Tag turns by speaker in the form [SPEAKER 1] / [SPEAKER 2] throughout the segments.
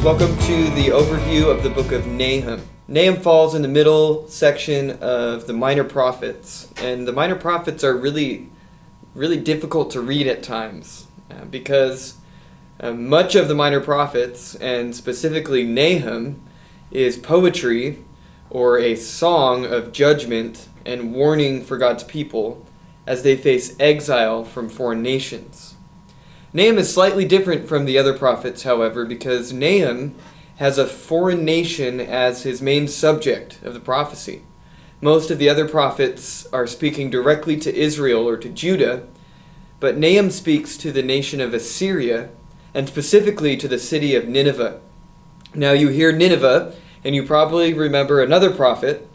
[SPEAKER 1] Welcome to the overview of the book of Nahum. Nahum falls in the middle section of the minor prophets, and the minor prophets are really difficult to read at times because much of the minor prophets, and specifically Nahum, is poetry or a song of judgment and warning for God's people as they face exile from foreign nations. Nahum is slightly different from the other prophets, however, because Nahum has a foreign nation as his main subject of the prophecy. Most of the other prophets are speaking directly to Israel or to Judah, but Nahum speaks to the nation of Assyria, and specifically to the city of Nineveh. Now you hear Nineveh, and you probably remember another prophet.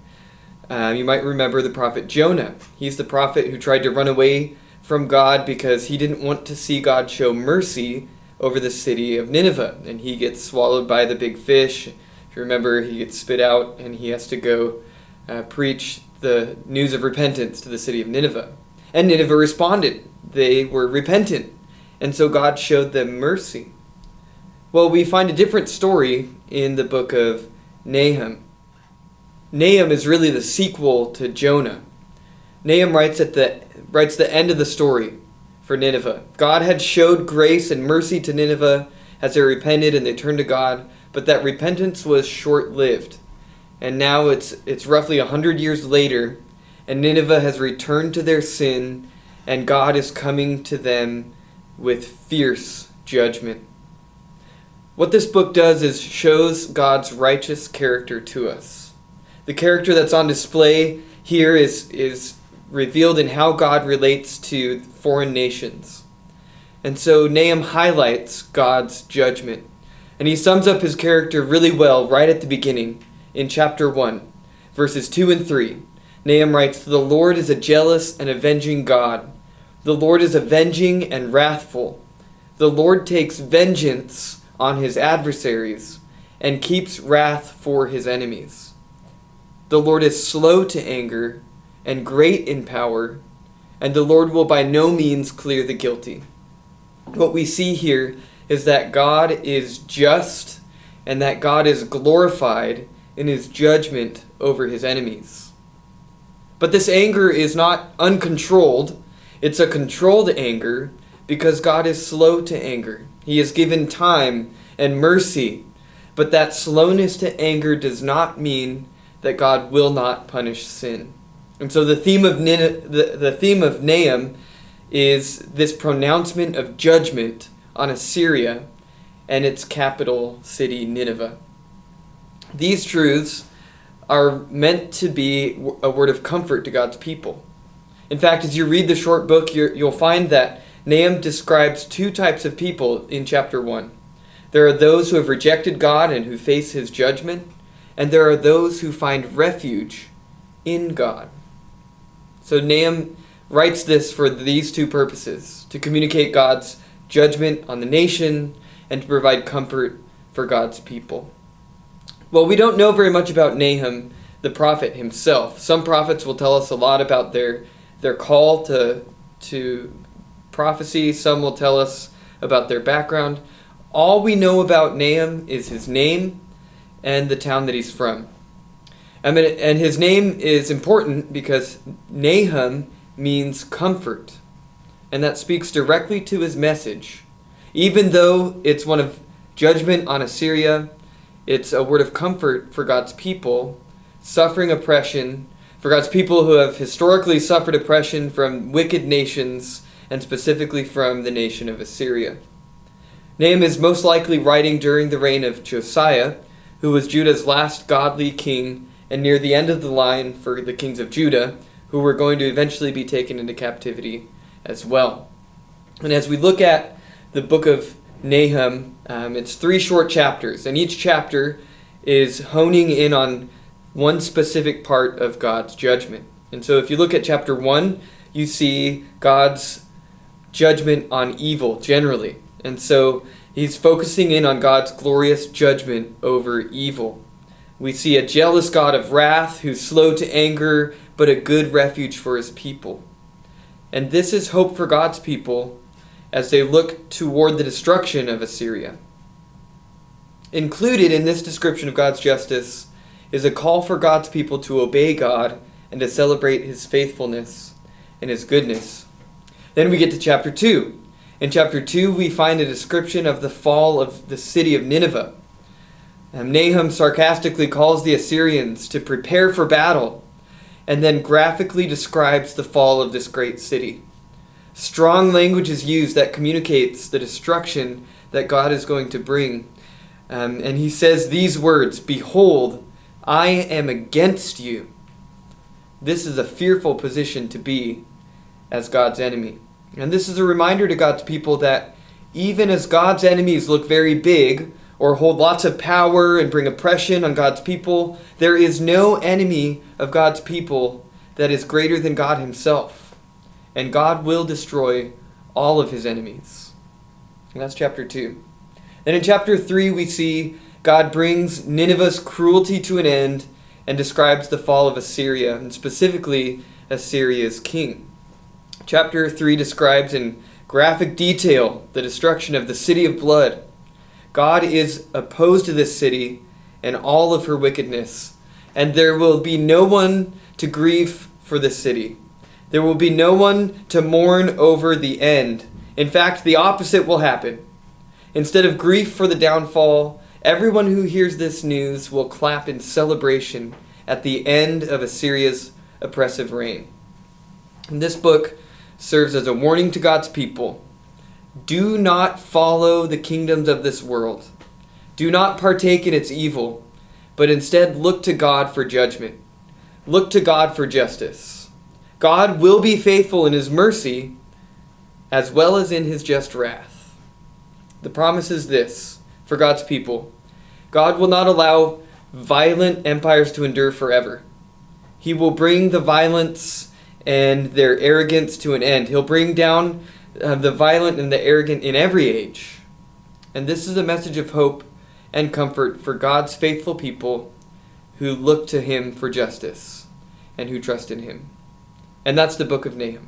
[SPEAKER 1] You might remember the prophet Jonah. He's the prophet who tried to run away from God because he didn't want to see God show mercy over the city of Nineveh, and he gets swallowed by the big fish. If you remember, he gets spit out and he has to go preach the news of repentance to the city of Nineveh. And Nineveh responded. They were repentant, and so God showed them mercy. Well, we find a different story in the book of Nahum. Nahum is really the sequel to Jonah. Nahum writes the end of the story for Nineveh. God had showed grace and mercy to Nineveh as they repented and they turned to God, but that repentance was short-lived. And now it's roughly 100 years later, and Nineveh has returned to their sin, and God is coming to them with fierce judgment. What this book does is shows God's righteous character to us. The character that's on display here is revealed in how God relates to foreign nations. And so Nahum highlights God's judgment. And he sums up his character really well right at the beginning in chapter 1, verses 2 and 3. Nahum writes, "The Lord is a jealous and avenging God. The Lord is avenging and wrathful. The Lord takes vengeance on his adversaries and keeps wrath for his enemies. The Lord is slow to anger and great in power, and the Lord will by no means clear the guilty." What we see here is that God is just and that God is glorified in his judgment over his enemies. But this anger is not uncontrolled. It's a controlled anger because God is slow to anger. He has given time and mercy, but that slowness to anger does not mean that God will not punish sin. And so the theme of Nahum is this pronouncement of judgment on Assyria and its capital city, Nineveh. These truths are meant to be a word of comfort to God's people. In fact, as you read the short book, you'll find that Nahum describes two types of people in chapter 1. There are those who have rejected God and who face his judgment, and there are those who find refuge in God. So Nahum writes this for these two purposes: to communicate God's judgment on the nation and to provide comfort for God's people. Well, we don't know very much about Nahum, the prophet himself. Some prophets will tell us a lot about their call to prophecy. Some will tell us about their background. All we know about Nahum is his name and the town that he's from. And his name is important because Nahum means comfort. And that speaks directly to his message. Even though it's one of judgment on Assyria, it's a word of comfort for God's people suffering oppression, for God's people who have historically suffered oppression from wicked nations, and specifically from the nation of Assyria. Nahum is most likely writing during the reign of Josiah, who was Judah's last godly king, and near the end of the line for the kings of Judah, who were going to eventually be taken into captivity as well. And as we look at the book of Nahum, it's 3 short chapters, and each chapter is honing in on one specific part of God's judgment. And so if you look at chapter 1, you see God's judgment on evil generally. And so he's focusing in on God's glorious judgment over evil. We see a jealous God of wrath who's slow to anger, but a good refuge for his people. And this is hope for God's people as they look toward the destruction of Assyria. Included in this description of God's justice is a call for God's people to obey God and to celebrate his faithfulness and his goodness. Then we get to chapter 2. In chapter 2, we find a description of the fall of the city of Nineveh. Nahum sarcastically calls the Assyrians to prepare for battle, and then graphically describes the fall of this great city. Strong language is used that communicates the destruction that God is going to bring. And he says these words, "Behold, I am against you." This is a fearful position to be as God's enemy. And this is a reminder to God's people that even as God's enemies look very big or hold lots of power and bring oppression on God's people, there is no enemy of God's people that is greater than God himself. And God will destroy all of his enemies. And that's chapter 2. Then in chapter 3, we see God brings Nineveh's cruelty to an end and describes the fall of Assyria, and specifically Assyria's king. Chapter 3 describes in graphic detail the destruction of the city of blood. God is opposed to this city and all of her wickedness, and there will be no one to grieve for this city. There will be no one to mourn over the end. In fact, the opposite will happen. Instead of grief for the downfall, everyone who hears this news will clap in celebration at the end of Assyria's oppressive reign. And this book serves as a warning to God's people. Do not follow the kingdoms of this world. Do not partake in its evil, but instead look to God for judgment. Look to God for justice. God will be faithful in his mercy as well as in his just wrath. The promise is this for God's people. God will not allow violent empires to endure forever. He will bring the violence and their arrogance to an end. He'll bring down the violent and the arrogant in every age. And this is a message of hope and comfort for God's faithful people who look to him for justice and who trust in him. And that's the book of Nahum.